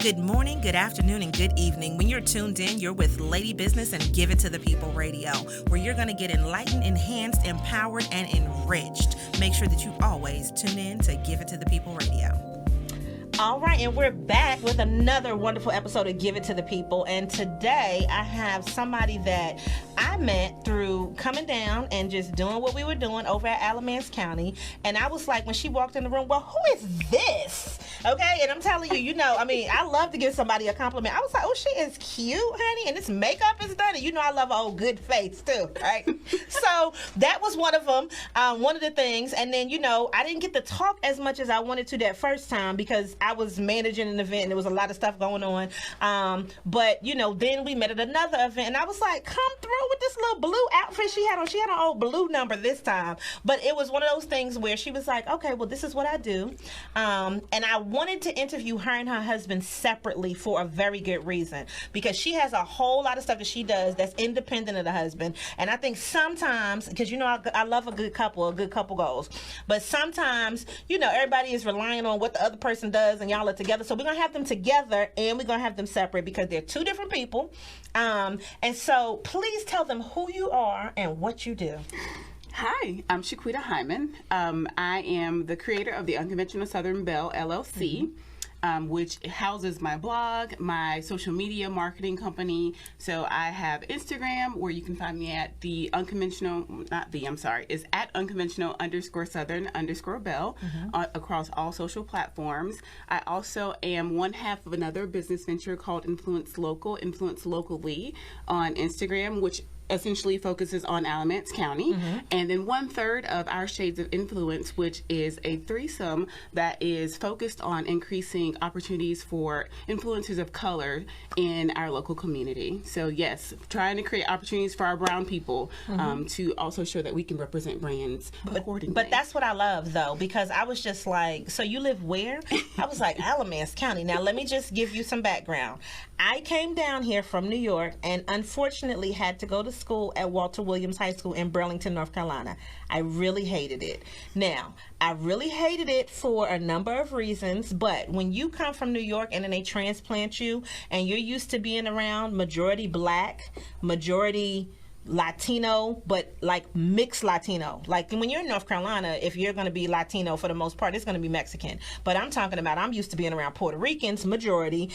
Good morning, good afternoon, and good evening. When you're tuned in, you're with Lady Business and Give It to the People Radio, where you're going to get enlightened, enhanced, empowered, and enriched. Make sure that you always tune in to Give It to the People Radio. All right, and we're back with another wonderful episode of Give It to the People. And today I have somebody that I met through coming down and just doing what we were doing over at Alamance County. And I was like, when she walked in the room, well, who is this? Okay, and I'm telling you, I love to give somebody a compliment. I was like, oh, she is cute, honey, and this makeup is done. And I love an old good face, too, right? So that was one of them, one of the things. And then, I didn't get to talk as much as I wanted to that first time because I was managing an event and there was a lot of stuff going on. But then we met at another event and I was like, come through with this little blue outfit she had on. She had an old blue number this time. But it was one of those things where she was like, okay, well, this is what I do. And I wanted to interview her and her husband separately for a very good reason, because she has a whole lot of stuff that she does that's independent of the husband. And I think sometimes, because I love a good couple goals, but sometimes everybody is relying on what the other person does and y'all are together. So we're gonna have them together and we're gonna have them separate because they're two different people. And so please tell them who you are and what you do. Hi, I'm Shiquita Hyman. I am the creator of the Unconventional Southern Belle LLC, which houses my blog, my social media marketing company. So I have Instagram, where you can find me at is at unconventional_southern_belle across all social platforms. I also am one half of another business venture called Influence Locally on Instagram, which essentially focuses on Alamance County, and then 1/3 of our Shades of Influence, which is a threesome that is focused on increasing opportunities for influencers of color in our local community. So yes, trying to create opportunities for our brown people to also show that we can represent brands accordingly. But that's what I love, though, because I was just like, so you live where? I was like, Alamance County. Now let me just give you some background. I came down here from New York and unfortunately had to go to school at Walter Williams High School in Burlington, North Carolina. I really hated it. Now, I really hated it for a number of reasons, but when you come from New York and then they transplant you and you're used to being around majority Black, majority Latino, but like mixed Latino. Like when you're in North Carolina, if you're going to be Latino for the most part, it's going to be Mexican. But I'm talking about, I'm used to being around Puerto Ricans, majority,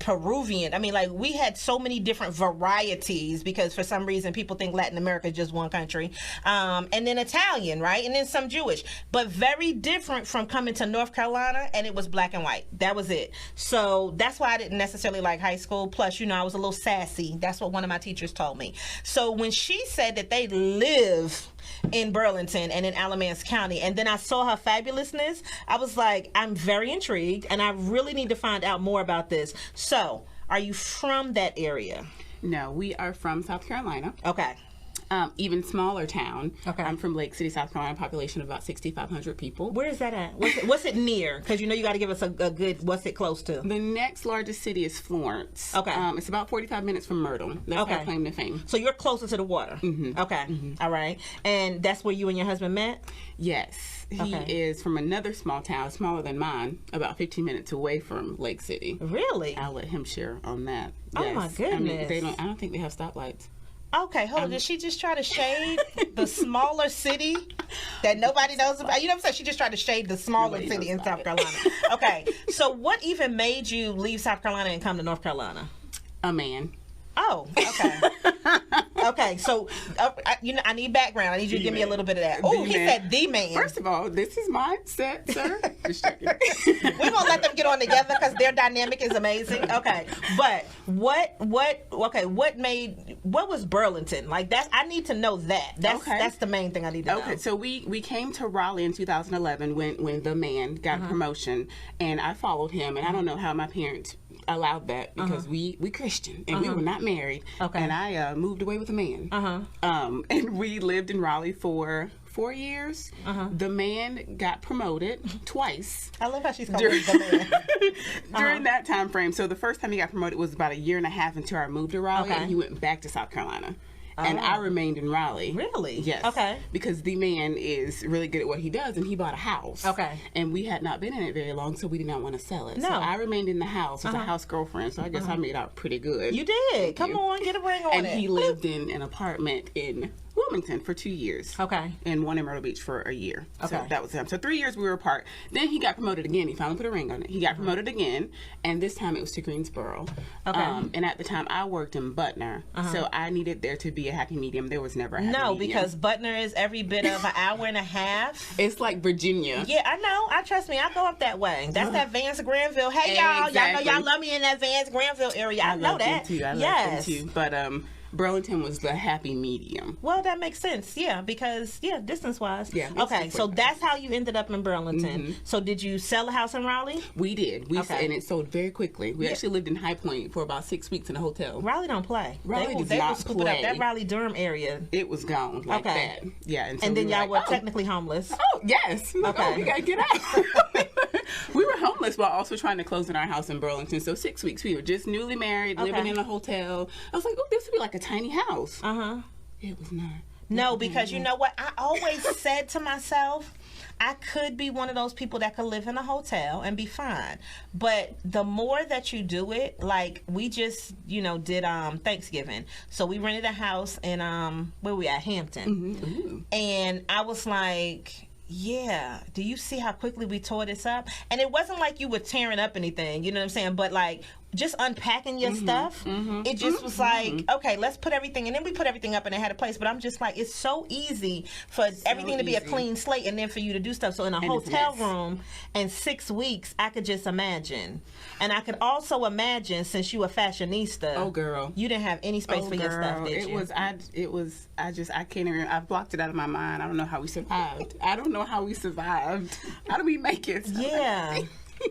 Peruvian. I mean, like we had so many different varieties because for some reason people think Latin America is just one country. And then Italian, right? And then some Jewish, but very different from coming to North Carolina and it was black and white. That was it. So that's why I didn't necessarily like high school. Plus, I was a little sassy. That's what one of my teachers told me. So when she said that they live in Burlington and in Alamance County, and then I saw her fabulousness, I was like, I'm very intrigued, and I really need to find out more about this. So, are you from that area? No, we are from South Carolina. Okay. Even smaller town. Okay. I'm from Lake City, South Carolina, population of about 6,500 people. Where is that at? What's it near? Because you got to give us a good, what's it close to? The next largest city is Florence. Okay. It's about 45 minutes from Myrtle. That's our claim to fame. So you're closer to the water. Mm-hmm. Okay. Mm-hmm. All right. And that's where you and your husband met? Yes. He is from another small town, smaller than mine, about 15 minutes away from Lake City. Really? I'll let him share on that. Oh, yes. my goodness. I don't think they have stoplights. Okay, hold on. Did she just try to shade the smaller city that nobody knows about? You know what I'm saying? She just tried to shade the smaller city in South Carolina. Okay, so what even made you leave South Carolina and come to North Carolina? A man. Oh, okay. Okay, so I need background. I need you to give me a little bit of that. Oh, he said the man. First of all, this is my set, sir. Just checking. We're gonna let them get on together because their dynamic is amazing. Okay, but what was Burlington like? That I need to know that. That's the main thing I need to know. Okay, so we came to Raleigh in 2011 when the man got promotion, and I followed him, and I don't know how my parents allowed that because we Christian and we were not married. Okay. And I moved away with a man. And we lived in Raleigh for 4 years. The man got promoted twice. I love how she's calling the man. During that time frame. So the first time he got promoted was about a year and a half into our move to Raleigh, and he went back to South Carolina. and I remained in Raleigh. Really? Yes. Okay. Because the man is really good at what he does, and he bought a house. Okay. And we had not been in it very long, so we did not want to sell it. No. So I remained in the house as a house girlfriend, so I guess I made out pretty good. You did. Come on, get a ring on and it. he lived in an apartment in Wilmington for 2 years. Okay. And one in Myrtle Beach for a year. Okay. So that was him. So 3 years we were apart. Then he got promoted again. He finally put a ring on it. He got promoted again, and this time it was to Greensboro. Okay. And at the time I worked in Butner, so I needed there to be a happy medium. There was never a happy medium. Because Butner is every bit of an hour and a half. It's like Virginia. Yeah, I know. Trust me, I go up that way. That's that Vance Granville. Hey, y'all. Exactly. Y'all know y'all love me in that Vance Granville area. I know that. Them too. I love them too. But Burlington was the happy medium. Well, that makes sense. Yeah, because distance-wise. Yeah. Okay, so that's how you ended up in Burlington. So did you sell a house in Raleigh? We did. And it sold very quickly. We actually lived in High Point for about 6 weeks in a hotel. Raleigh don't play. Raleigh does they not will scoop it up. play. That Raleigh-Durham area. It was gone like that. Yeah. And then y'all were technically homeless. Oh, yes. Okay. We got to get out. We were homeless while also trying to close in our house in Burlington. So 6 weeks. We were just newly married, living in a hotel. I was like, oh, this would be like a tiny house. It was not. No, because you know what? I always said to myself, I could be one of those people that could live in a hotel and be fine. But the more that you do it, like we just, did Thanksgiving. So we rented a house in where we at? Hampton. And I was like, yeah, do you see how quickly we tore this up? And it wasn't like you were tearing up anything, you know what I'm saying? But like just unpacking your stuff, it just was like, okay, let's put everything, and then we put everything up and it had a place. But I'm just like, it's so easy for everything to be a clean slate and then for you to do stuff. So in a hotel room in 6 weeks, I could just imagine. And I could also imagine, since you a fashionista, oh girl, you didn't have any space for your stuff, did you? I can't even, I've blocked it out of my mind. I don't know how we survived. How do we make it? Yeah.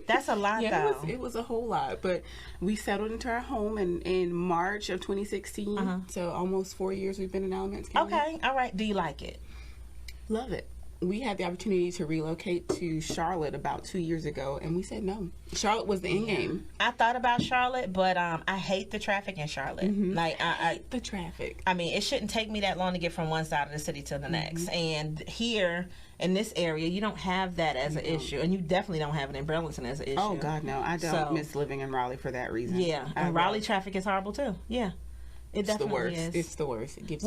That's a lot, though. It was a whole lot. But we settled into our home in March of 2016. So almost 4 years we've been in Alamance County. Okay, all right. Do you like it? Love it. We had the opportunity to relocate to Charlotte about 2 years ago, and we said no. Charlotte was the end game. I thought about Charlotte, but I hate the traffic in Charlotte. Like I hate the traffic. I mean, it shouldn't take me that long to get from one side of the city to the next. And here in this area, you don't have that as an issue, and you definitely don't have it in Burlington as an issue. Oh God, no! I don't miss living in Raleigh for that reason. Yeah, and Raleigh traffic is horrible too. Yeah. It's the worst. It's the worst. It gives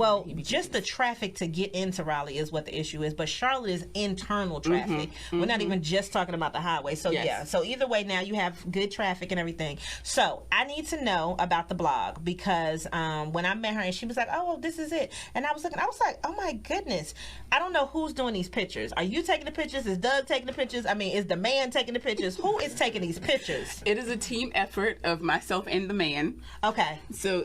just the traffic to get into Raleigh is what the issue is. But Charlotte is internal traffic. We're not even just talking about the highway. So yeah. So either way, now you have good traffic and everything. So I need to know about the blog because when I met her and she was like, "Oh, well, this is it," and I was looking. I was like, "Oh my goodness!" I don't know who's doing these pictures. Are you taking the pictures? Is Doug taking the pictures? I mean, is the man taking the pictures? Who is taking these pictures? It is a team effort of myself and the man. Okay. So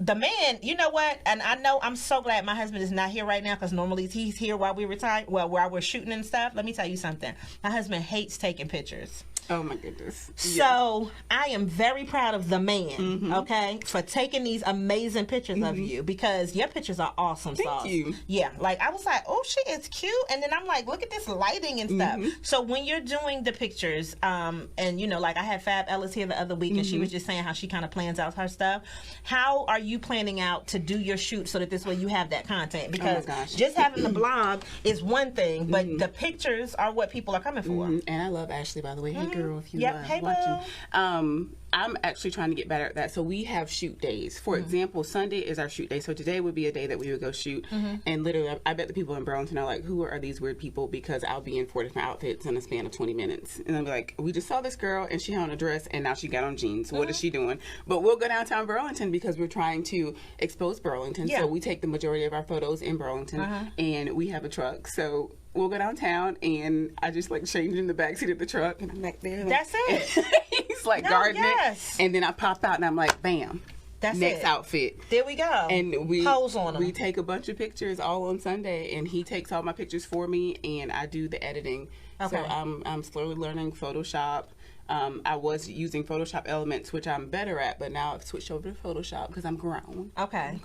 the man, you know what? And I know I'm so glad my husband is not here right now because normally he's here while we retire. Well, while we're shooting and stuff. Let me tell you something. My husband hates taking pictures. Oh my goodness. So I am very proud of the man, okay, for taking these amazing pictures of you because your pictures are awesome. Thank you. Yeah, like I was like, oh, she is cute, and then I'm like, look at this lighting and stuff. So when you're doing the pictures, and like I had Fab Ellis here the other week, and she was just saying how she kind of plans out her stuff. How are you planning out to do your shoot so that this way you have that content? Because just having the blog is one thing, but the pictures are what people are coming for. And I love Ashley, by the way. Hey girl, if you watching. I'm actually trying to get better at that. So we have shoot days. For example, Sunday is our shoot day. So today would be a day that we would go shoot. And literally, I bet the people in Burlington are like, who are these weird people? Because I'll be in 4 different outfits in a span of 20 minutes. And I'll be like, we just saw this girl and she had on a dress and now she got on jeans. What is she doing? But we'll go downtown Burlington because we're trying to expose Burlington. So we take the majority of our photos in Burlington and we have a truck. So we'll go downtown and I just like change in the backseat of the truck and I'm like there. Like, that's it. He's like guarding it. And then I pop out and I'm like, bam. That's next it. outfit. There we go. And we pose on them. We take a bunch of pictures all on Sunday and he takes all my pictures for me and I do the editing. Okay. So I'm slowly learning Photoshop. I was using Photoshop Elements, which I'm better at, but now I've switched over to Photoshop because I'm grown. Okay.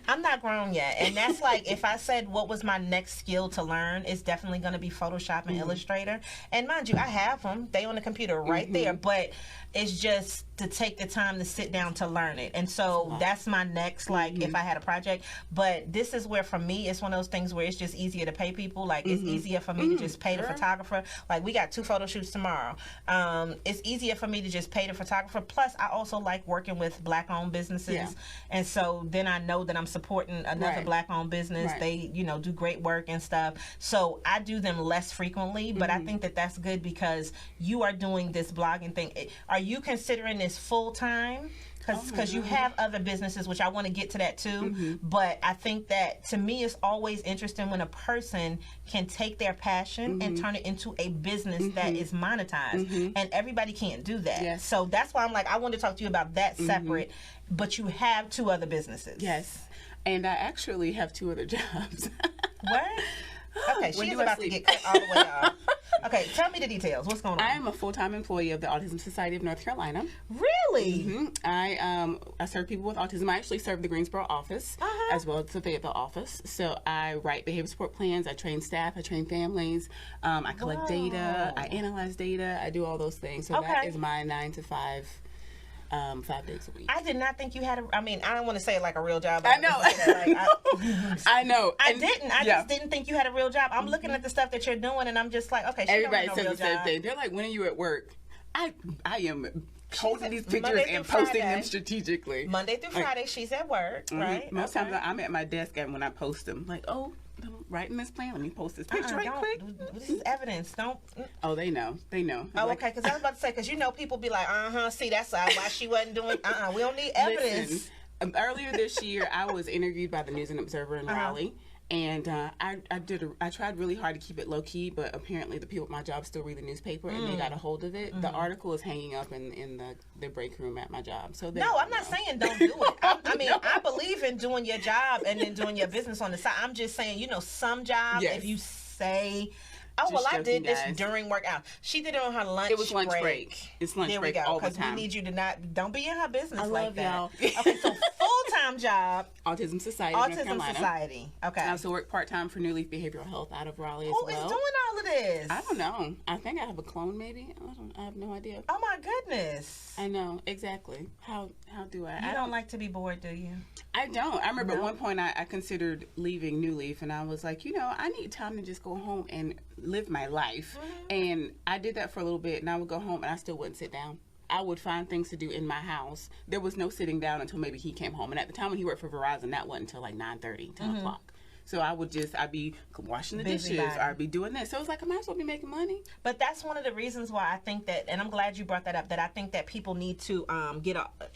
I'm not grown yet. And that's like, if I said what was my next skill to learn, it's definitely going to be Photoshop and Illustrator. And mind you, I have them. They on the computer right there. But it's just to take the time to sit down to learn it. And so that's my next, like, if I had a project. But this is where, for me, it's one of those things where it's just easier to pay people. Like, it's easier for me to just pay the photographer. Like, we got 2 photo shoots tomorrow. It's easier for me to just pay the photographer. Plus, I also like working with Black-owned businesses. Yeah. And so then I know that I'm supporting another Black-owned business. They, you know, do great work and stuff. So I do them less frequently, but I think that that's good because you are doing this blogging thing. Are you considering this full-time? Because you have other businesses, which I want to get to that too. But I think that, to me, it's always interesting when a person can take their passion and turn it into a business that is monetized. And everybody can't do that. Yes. So that's why I'm like, I want to talk to you about that separate. But you have 2 other businesses. Yes. And I actually have 2 other jobs. What? Okay, she's about to get cut all the way off. Okay, tell me the details. What's going on? I am a full-time employee of the Autism Society of North Carolina. Really? I serve people with autism. I actually serve the Greensboro office as well as the Fayetteville office. So I write behavior support plans. I train staff. I train families. I collect data. I analyze data. I do all those things. So that is my 9 to 5. 5 days a week. I did not think you had I mean, I don't want to say it like a real job. I know. I know. I didn't. I just didn't think you had a real job. I'm looking at the stuff that you're doing, and I'm just like, okay, she everybody don't have no says the real same job. thing. They're like, when are you at work? I am holding these pictures and posting them strategically. Monday through Friday, she's at work, right? Most times I'm at my desk, and when I post them, like, oh, I'm writing this plan. Let me post this picture right quick. This is evidence. Don't. Oh, they know. They know. Oh, okay. Because I was about to say, because you know, people be like, see, that's why she wasn't doing. We don't need evidence. Listen, earlier this year, I was interviewed by the News and Observer in Raleigh. And I tried really hard to keep it low key, but apparently the people at my job still read the newspaper and they got a hold of it. The article is hanging up in the break room at my job. So no, I'm not saying don't do it. I mean, I believe in doing your job and then doing your business on the side. I'm just saying, you know, some jobs, if you say, oh, well, I did this during work hours. She did it on her lunch break. It was lunch break. It's lunch break all the time. Because we need you to don't be in her business like that. Y'all. Okay, so full-time job. Autism Society. Autism Society. Okay. I also work part-time for New Leaf Behavioral Health out of Raleigh as well. Who is doing all of this? I don't know. I think I have a clone, maybe. I have no idea. Oh, my goodness. I know. Exactly. How do I? You don't like to be bored, do you? I don't. I remember at one point I considered leaving New Leaf, and I was like, you know, I need time to just go home and live my life. And I did that for a little bit, and I would go home and I still wouldn't sit down. I would find things to do in my house. There was no sitting down until maybe he came home. And at the time when he worked for Verizon, that wasn't until like 9:30, 10 o'clock. So I'd be washing the dishes, or I'd be doing this. So it's like, I might as well be making money. But that's one of the reasons why I think that, and I'm glad you brought that up, that I think that people need to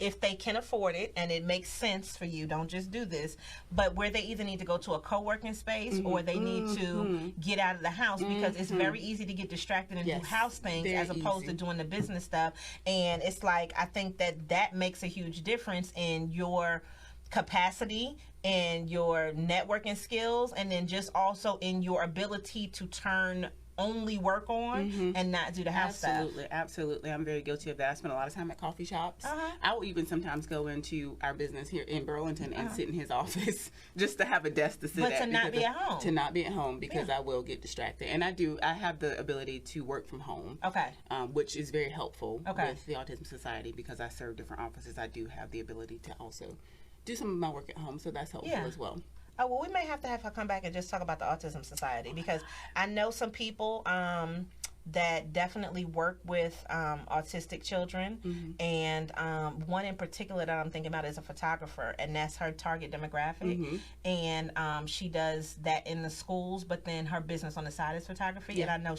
if they can afford it and it makes sense for you, don't just do this, but where they either need to go to a co-working space or they need to get out of the house, because it's very easy to get distracted and do house things as opposed to doing the business stuff. And it's like, I think that makes a huge difference in your capacity and your networking skills, and then just also in your ability to only work on and not do the house stuff. Absolutely. I'm very guilty of that. I spend a lot of time at coffee shops. I will even sometimes go into our business here in Burlington and sit in his office just to have a desk to sit at. But to not be at home. To not be at home, because I will get distracted. And I have the ability to work from home. Okay. Which is very helpul with the Autism Society, because I serve different offices. I do have the ability to also do some of my work at home, so that's helpful as well. Oh, well, we may have to have her come back and just talk about the Autism Society, because I know some people that definitely work with autistic children, and one in particular that I'm thinking about is a photographer, and that's her target demographic, and she does that in the schools, but then her business on the side is photography, and I know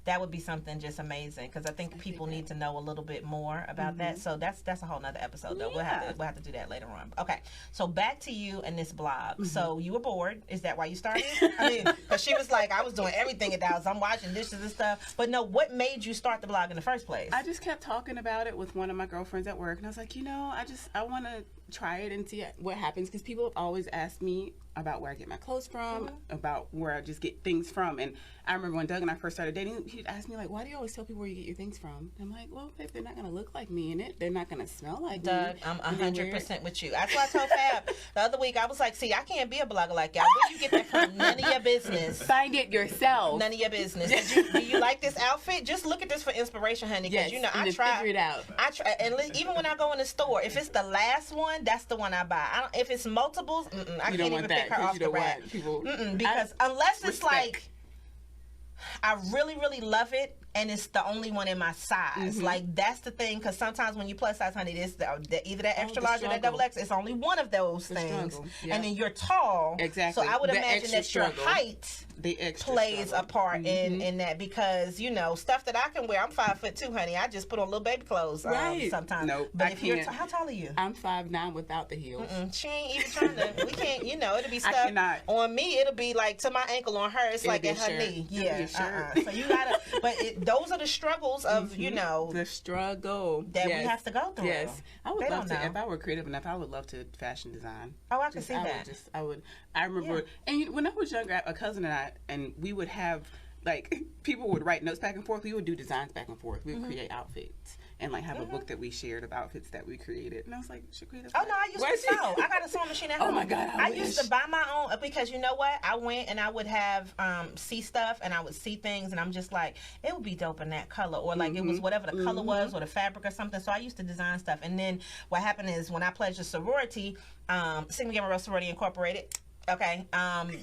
that would be something just amazing, because I think people need to know a little bit more about that. So that's a whole nother episode though. We'll have to do that later on. Okay, so back to you and this blog. So you were bored. Is that why you started? I mean, because she was like, I was doing everything at the house. I'm washing dishes and stuff. But no, what made you start the blog in the first place? I just kept talking about it with one of my girlfriends at work, and I was like, you know, I want to try it and see what happens, because people have always asked me about where I get my clothes from, about where I just get things from. And I remember when Doug and I first started dating, he'd ask me, like, why do you always tell people where you get your things from? I'm like, well, babe, they're not going to look like me in it. They're not going to smell like Doug, me. I'm 100% with you. That's why I told Fab the other week, I was like, see, I can't be a blogger like y'all. Where you get that from? None of your business. Find it yourself. None of your business. Do you like this outfit? Just look at this for inspiration, honey. Because, Yes, you know, and I try. figure it out. I try, and even when I go in the store, if it's the last one, that's the one I buy. If it's multiples, I can't even pick her off the rack. Because unless it's like, I really, really love it, and it's the only one in my size. Like, that's the thing, because sometimes when you plus size, honey, it's either that extra large or that double X. It's only one of those things. Yeah. And then you're tall. Exactly. So I would imagine that your struggle. height plays a part in that, because, you know, stuff that I can wear, I'm 5'2", honey. I just put on little baby clothes sometimes. Nope, but I if you're can't. How tall are you? I'm 5'9" without the heels. She ain't even trying to. We can't. You know, it'll be stuff cannot. on me. It'll be like to my ankle. On her, it's like at her knee. Yeah. So you gotta. But those are the struggles of you know the struggle that we have to go through. Yes, I would love to. If I were creative enough, I would love to fashion design. Oh, I could see that. I remember, and when I was younger, a cousin and I, and we would have, like, people would write notes back and forth. We would do designs back and forth. We would create outfits and, like, have a book that we shared of outfits that we created. And I was like, Shiquita. Oh, no, I used to sew. I got a sewing machine at home. Oh, my God, I used to buy my own, because you know what? I went and I would have, see stuff, and I would see things, and I'm just like, it would be dope in that color. Or, like, it was whatever the color was, or the fabric or something. So I used to design stuff. And then what happened is when I pledged a sorority, Sigma Gamma Rho Sorority Incorporated, okay.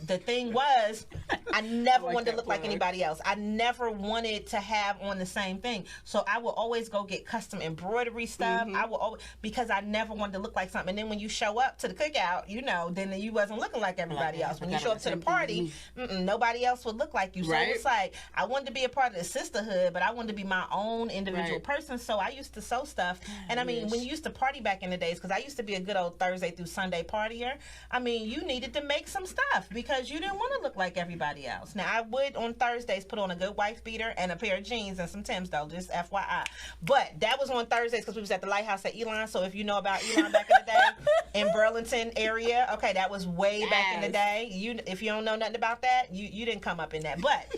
The thing was, I never wanted to look like anybody else. I never wanted to have on the same thing. So I will always go get custom embroidery stuff. I will always, because I never wanted to look like something. And then when you show up to the cookout, you know, then you wasn't looking like everybody else. When you show up to the party, nobody else would look like you. So it's like, I wanted to be a part of the sisterhood, but I wanted to be my own individual person. So I used to sew stuff. And I mean, when you used to party back in the days, because I used to be a good old Thursday through Sunday partier, I mean, you needed to make some stuff because you didn't want to look like everybody else. Now, I would on Thursdays put on a good wife beater and a pair of jeans and some Timbs, though, just FYI. But that was on Thursdays because we was at the Lighthouse at Elon. So if you know about Elon back in the day, in Burlington area, okay, that was way back in the day. If you don't know nothing about that, you didn't come up in that. But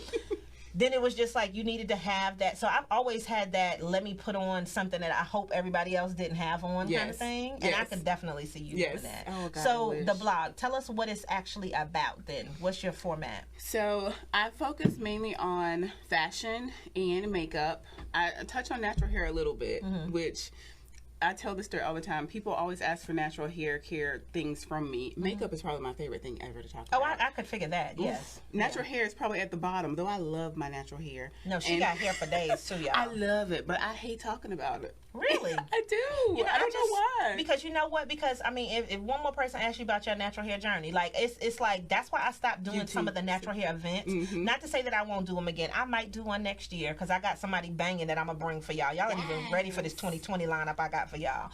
then it was just like you needed to have that. So I've always had that, let me put on something that I hope everybody else didn't have on kind of thing. And I could definitely see you doing that. Oh, God, so the blog, tell us what it's actually about then. What's your format? So I focus mainly on fashion and makeup. I touch on natural hair a little bit, which I tell this story all the time. People always ask for natural hair care things from me. Makeup is probably my favorite thing ever to talk about. Oh, I could figure that, yes. Natural hair is probably at the bottom, though I love my natural hair. No, she got hair for days, too, y'all. I love it, but I hate talking about it. Really? I do. You know, I don't know why. Because you know what? Because, I mean, if one more person asks you about your natural hair journey, like, it's like, that's why I stopped doing some of the natural hair events. Not to say that I won't do them again. I might do one next year, because I got somebody banging that I'm going to bring for y'all. Y'all ain't even ready for this 2020 lineup I got for y'all.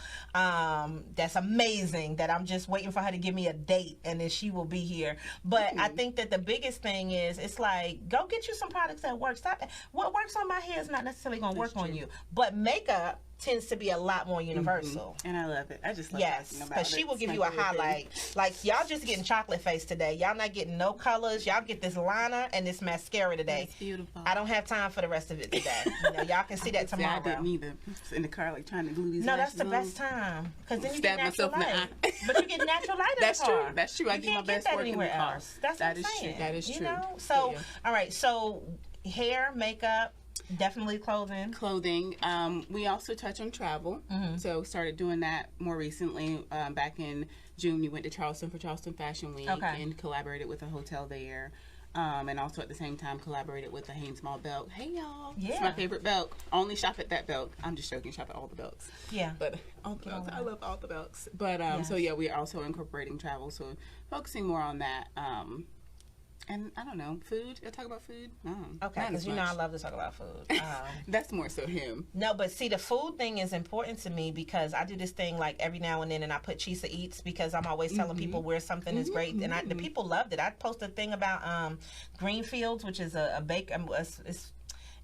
That's amazing that I'm just waiting for her to give me a date, and then she will be here. But I think that the biggest thing is, it's like, go get you some products that work. Stop. What works on my hair is not necessarily going to work on you. But makeup tends to be a lot more universal. And I love it. I just love it. Because she will give you a highlight. Like, y'all just getting chocolate face today. Y'all not getting no colors. Y'all get this liner and this mascara today. That's beautiful. I don't have time for the rest of it today. You know, y'all can see that tomorrow. I didn't either. In the car, like, trying to glue these No, that's the on. best time. Because then you Stab get natural myself in the light. eye. But you get natural light in That's the car. true. That's true. I do my best work in the car. Else. That's what I'm saying. True. That is true. You know? So, all right. So, hair, makeup, definitely clothing. We also touch on travel. So started doing that more recently. Back in June, we went to Charleston for Charleston Fashion Week and collaborated with a hotel there. And also at the same time collaborated with the Hanes Mall belt. Hey y'all, it's my favorite belt. Only shop at that belt. I'm just joking. Shop at all the belts. Yeah, but all the belts. I love all the belts. But so yeah, we are also incorporating travel. So focusing more on that. And I don't know, food. I talk about food. No, okay, because you know I love to talk about food. That's more so him. No, but see, the food thing is important to me because I do this thing like every now and then, and I put Chisa Eats because I'm always telling people where something is great, and the people loved it. I posted a thing about Greenfields, which is a bake.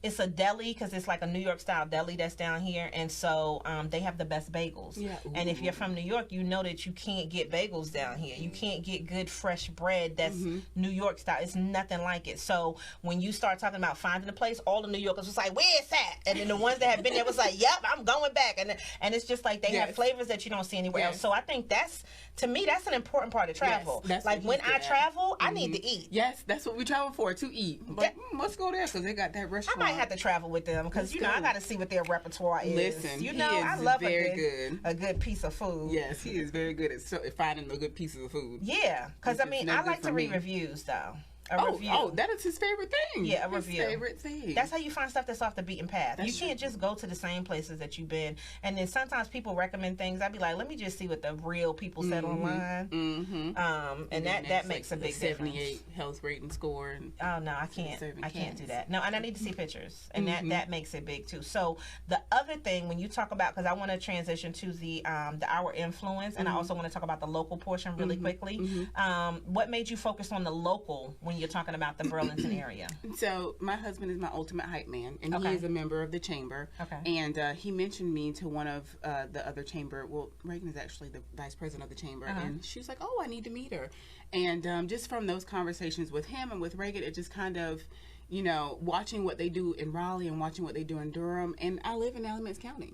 it's a deli because it's like a New York style deli that's down here, and so they have the best bagels. Yeah. And if you're from New York, you know that you can't get bagels down here. You can't get good fresh bread that's New York style. It's nothing like it. So when you start talking about finding a place, all the New Yorkers was like, "Where's that?" And then the ones that have been there was like, "Yep, I'm going back." And it's just like they have flavors that you don't see anywhere else. So I think to me that's an important part of travel. Yes, that's like when I travel, I need to eat. Yes, that's what we travel for, to eat. But let's go there because they got that restaurant. I might have to travel with them because I got to see what their repertoire is. Listen, I love good. a good piece of food. Yes, he is very good at finding the good pieces of food. Yeah, because I like to read reviews though. Oh, that is his favorite thing. Yeah, review. His favorite thing. That's how you find stuff that's off the beaten path. That's you can't just go to the same places that you've been. And then sometimes people recommend things. I'd be like, let me just see what the real people said online. And that makes a big difference. 78 health rating score. And oh no, I can't do that. No, and I need to see pictures, and that makes it big too. So the other thing when you talk about, because I want to transition to the our influence, and I also want to talk about the local portion really quickly. What made you focus on the local when you're talking about the Burlington area? So my husband is my ultimate hype man, and he is a member of the chamber. Okay. And he mentioned me to one of the other chamber. Well, Reagan is actually the vice president of the chamber, and she was like, "Oh, I need to meet her." And just from those conversations with him and with Reagan, it just kind of, watching what they do in Raleigh and watching what they do in Durham. And I live in Alamance County.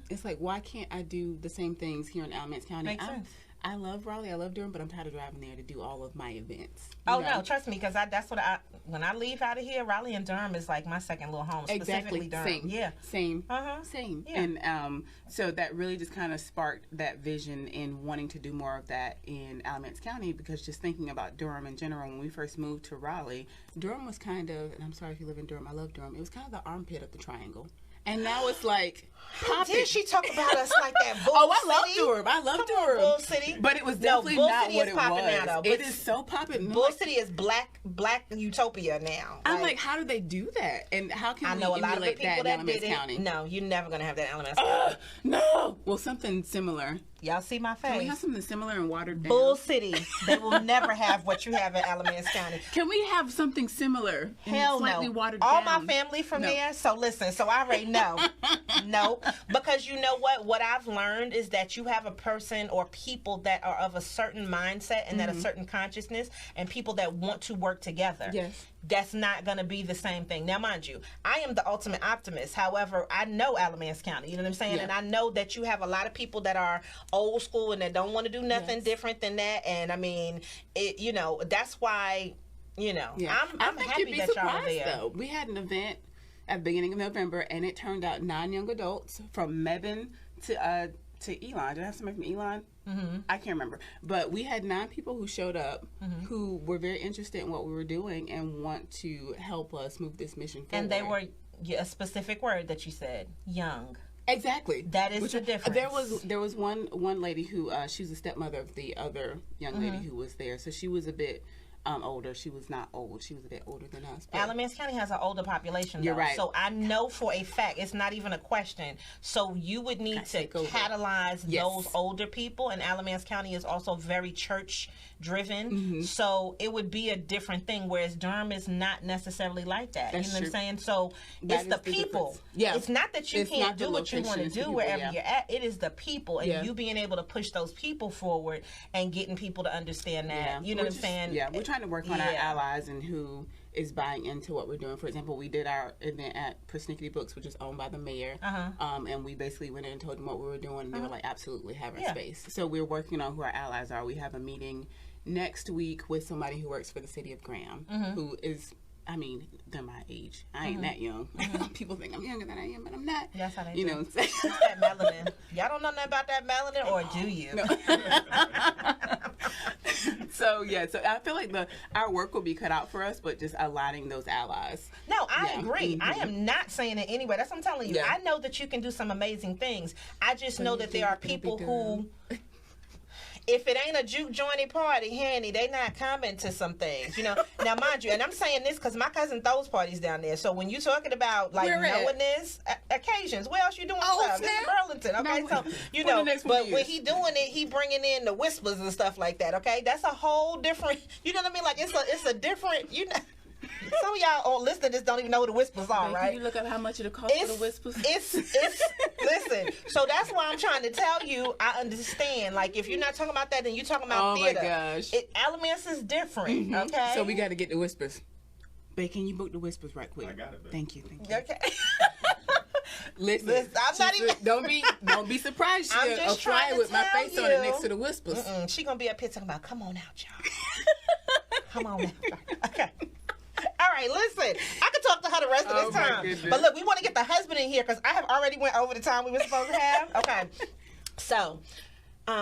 It's like, why can't I do the same things here in Alamance County? Makes sense. I love Raleigh, I love Durham, but I'm tired of driving there to do all of my events. No, trust me, because that's what when I leave out of here, Raleigh and Durham is like my second little home. Exactly. Durham. Same. Yeah. Same. Same. Yeah. And so that really just kind of sparked that vision in wanting to do more of that in Alamance County, because just thinking about Durham in general, when we first moved to Raleigh, Durham was kind of, and I'm sorry if you live in Durham, I love Durham, it was kind of the armpit of the triangle. And now it's like, did she talk about us like that? Bull I love City? Durham. I love Durham. Bull City. But it was definitely Bull not City what is it popping was. now, though. It is so popping. Bull City is black utopia now. I'm like, how do they do that? And how can we emulate that in Alamance County? No, you're never going to have that in Alamance County. No. Well, something similar. Y'all see my face? Can we have something similar and watered down? Bull City. They will never have what you have in Alamance County. Can we have something similar? Hell slightly no. Watered All down? my family from there. So listen, so I already know. No. Because you know what? What I've learned is that you have a person or people that are of a certain mindset and that a certain consciousness, and people that want to work together. Yes. That's not going to be the same thing. Now, mind you, I am the ultimate optimist. However, I know Alamance County. You know what I'm saying? Yeah. And I know that you have a lot of people that are old school and that don't want to do nothing different than that. And I mean, that's why, I'm happy that y'all are there. Though. We had an event at the beginning of November, and it turned out 9 young adults from Mebane to Elon. Did I have somebody from Elon? I can't remember. But we had 9 people who showed up who were very interested in what we were doing and want to help us move this mission forward. And they were a specific word that you said, young. Exactly. That is the difference. There was one lady who she was the stepmother of the other young lady who was there. So she was a bit older. She was not old. She was a bit older than us. Alamance County has an older population, though. You're right. So I know for a fact, it's not even a question. So you would need to catalyze those older people, and Alamance County is also very church driven. So it would be a different thing, whereas Durham is not necessarily like that. That's you know true. what I'm saying? So it's the people. Yeah. It's not that you can't do what you want to do wherever you're at. It is the people, and you being able to push those people forward and getting people to understand that. Yeah. You know what I'm saying? Yeah, we're trying to work on our allies and who is buying into what we're doing. For example, we did our event at Persnickety Books, which is owned by the mayor, and we basically went in and told them what we were doing, and they were like, absolutely, have our space. So we're working on who our allies are. We have a meeting next week with somebody who works for the city of Graham, who is, I mean, they're my age. I ain't that young. People think I'm younger than I am, but I'm not. That's how they do. It's that melanin. Y'all don't know nothing about that melanin, or do you? No. So I feel like our work will be cut out for us, but just aligning those allies. No, I agree. I am not saying it anyway. That's what I'm telling you. Yeah. I know that you can do some amazing things. I just know that there are people who, if it ain't a juke jointy party, honey, they not coming to some things, Now, mind you, and I'm saying this because my cousin throws parties down there. So when you're talking about knowing this occasions, where else you doing stuff? This is Burlington, okay? But when he doing it, he bringing in the whispers and stuff like that, okay? That's a whole different, you know what I mean? Like it's a different, Some of y'all on listening just don't even know what the whispers are, right? Can you look up how much it'll cost for the whispers? It's listen. So that's why I'm trying to tell you. I understand. Like if you're not talking about that, then you're talking about theater. Oh my gosh. Elements is different. Okay. So we got to get the whispers. Babe, can you book the whispers right quick? I got it, babe. Thank you. Okay. Listen, I'm not even. Don't be surprised. I'm She'll just try trying it with to my tell face on it you. next to the whispers. She gonna be up here talking about, come on out, y'all. Come on out. Okay. All right, listen. I could talk to her the rest of this my time. goodness. But look, we want to get the husband in here because I have already went over the time we were supposed to have. Okay. So, we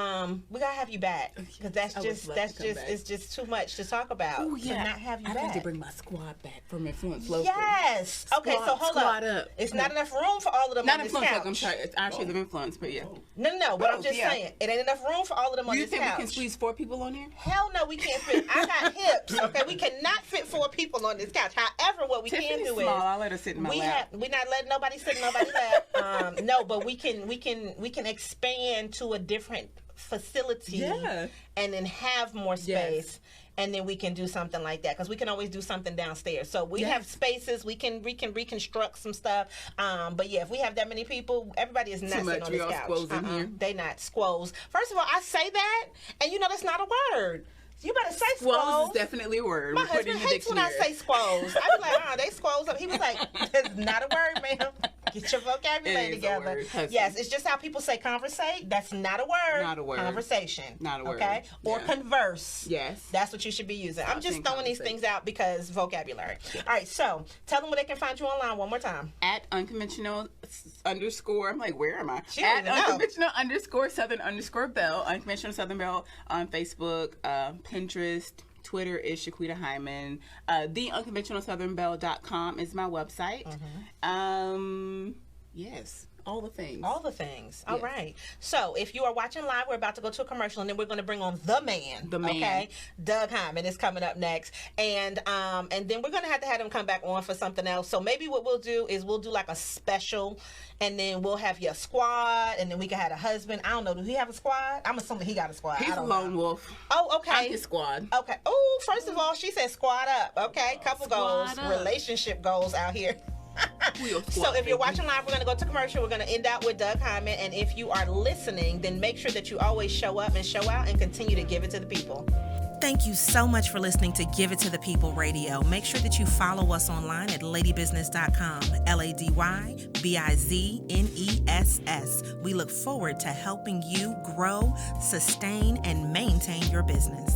gotta have you back because it's just too much to talk about. To not have you I back. need to bring my squad back from Influence Local. Yes. Okay, so hold up. It's not enough room for all of them Not on this Influence couch. Local. I'm sorry. It's actually the Influence, but yeah. No. But I'm Oh, just yeah. saying, it ain't enough room for all of them on You this think couch. we can squeeze 4 people on here? Hell no, we can't fit. I got hips. Okay, we cannot fit 4 people on this couch. However, what we can Tiffany's do small. is I'll let her sit in my lap. we're not letting nobody sit in nobody's lap. No, but we can expand to a different facility and then have more space. And then we can do something like that because we can always do something downstairs. So we have spaces. We can reconstruct some stuff. But yeah, if we have that many people, everybody is not sitting on this couch. Squoze in here. They not squoze. First of all, I say that, and you know that's not a word. You better say Squoze squoze. is definitely a word. My We put it in husband the hates when I dictionary. say squoze. I be like, they squoze up. He was like, that's not a word, ma'am. Get your vocabulary It is a together. word, husband. Yes, it's just how people say conversate. That's not a word. Not a word. Conversation. Not a word. Okay? Or Yeah. converse. Yes. That's what you should be using. I'm just saying throwing these conversate. things out because vocabulary. All right, so tell them where they can find you online one more time. At unconventional _ I'm like, where am I? She don't At even know. unconventional _ Southern _ Belle. Unconventional Southern Belle on Facebook, Pinterest. Twitter is Shiquita Hyman. TheUnconventionalSouthernBelle.com is my website. Yes, all the things. All the things. All Yes. right. So if you are watching live, we're about to go to a commercial, and then we're going to bring on the man. The man. Okay. Doug Hyman is coming up next, and then we're going to have him come back on for something else. So maybe what we'll do is we'll do like a special, and then we'll have your squad, and then we can have a husband. I don't know. Do he have a squad? I'm assuming he got a squad. He's I a don't lone know. wolf. Oh, okay. I'm his squad. Okay. Oh, first of all, she said squad up. Okay. Couple Squad goals, up. relationship goals out here. We'll So squad, if you're baby. watching live, we're going to go to commercial. We're going to end out with Doug Hyman. And if you are listening, then make sure that you always show up and show out and continue to give it to the people. Thank you so much for listening to Give It to the People Radio. Make sure that you follow us online at ladybusiness.com, LadyBizness. We look forward to helping you grow, sustain, and maintain your business.